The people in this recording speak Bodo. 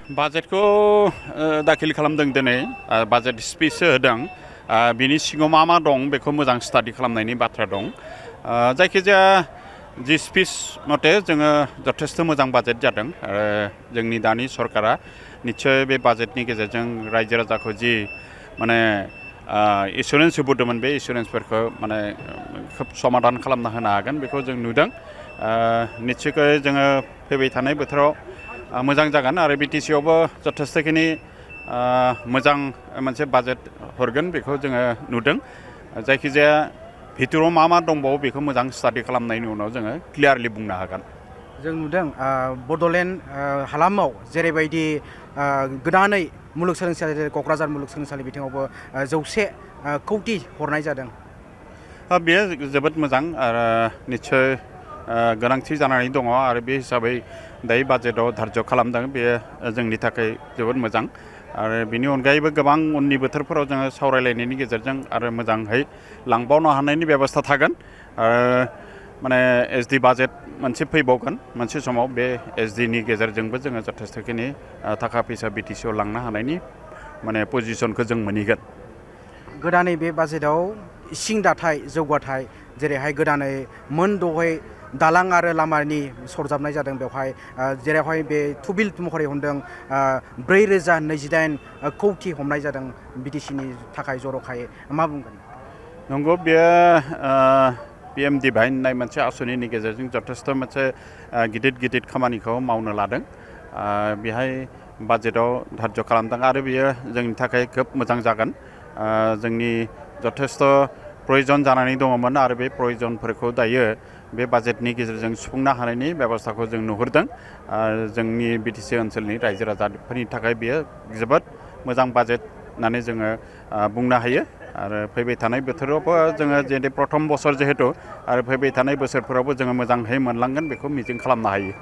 बाजेटखौ दाखिल खालामदों दिनै बाजेट स्पिच होदों बिनि सिङाव मा दं बेखौ मोजां स्टाडि खालामनायनि बाथ्रा दं जायखिजाया जि स्पिच मथे जोङो जथेस्थ' मोजां बाजेट जादों जोंनि दानि सरकारा निस्सय बे बाजेटनि गेजेरजों रायजो राजाखौ जि माने एसुरेन्स होबोदोंमोन बे एसुरेन्सफोरखौ माने खोब समाधान खालामना होनो हागोन बेखौ जों नुदों निस्सयकै जोङो फैबाय थानाय बोथोराव मोजां जागोन आरो बिटिसिआवबो जथेस्थ'खिनि मोजां मोनसे बाजेट हरगोन बेखौ जोङो नुदों जायखिजाया भितराव मा दंबावो बेखौ मोजां स्टाडि खालामनायनि उनाव जोङो क्लियारलि बुंनो हागोन जों नुदों बड'लेण्ड हालामाव जेरैबायदि गोदानै मुलुगसोलोंसालि क'क्राझार मुलुगसोलोंसालि बिथिङावबो 100 कौटि हरनाय जादों बेयो जोबोद मोजां आरो निस्सय गोनांथि जानानै दङ आरो बे हिसाबै दायो बाजेटआव धार्य खालामदों बेयो जोंनि थाखाय जोबोद मोजां आरो बेनि अनगायैबो गोबां उननि बोथोरफोराव जोङो सावरायलायनायनि गेजेरजों आरो मोजाङै लांबावनो हानायनि बेबस्था थागोन माने एसडि बाजेट मोनसे फैबावगोन मोनसे समाव बे एसडिनि गेजेरजोंबो जोङो जथेस्थ'खिनि थाखा फैसा बिटिसिआव लांनो हानायनि माने पजिसनखौ जों मोनहैगोन गोदानै बे बाजेटआव इसिं दाथाय जौगाथाय जेरैहाय गोदानै मोनद'है दालां आरो लामानि सरजाबनाय जादों बेवहाय जेरावहाय बे थुबिल महरै हमदों 4028 कौटि हमनाय जादों बिटिसिनि थाखाय जर'खायै मा बुंगोन नंगौ बेयो पिएमडि भाइन होननाय मोनसे आसनिनि गेजेरजों जथेस्थ' मोनसे गिदिर खामानिखौ मावनो लादों बेहाय बाजेटआव धार्य खालामदों आरो बेयो जोंनि थाखाय खोब मोजां जागोन जोंनि जथेस्थ' प्रयजन जानानै दङमोन आरो बे प्रयजनफोरखौ दायो बे बाजेटनि गेजेरजों सुफुंनो हानायनि बेबस्थाखौ जों नुहुरदों जोंनि बिटिसि ओनसोलनि रायजो राजाफोरनि थाखाय बेयो जोबोद मोजां बाजेट होननानै जोङो बुंनो हायो आरो फैबाय थानाय बोथोरावबो जोङो जेरै प्रथम बोसोर जिहेतु आरो फैबाय थानाय बोसोरफोरावबो जोङो मोजाङै मोनलांगोन बेखौ मिजिं खालामनो हायो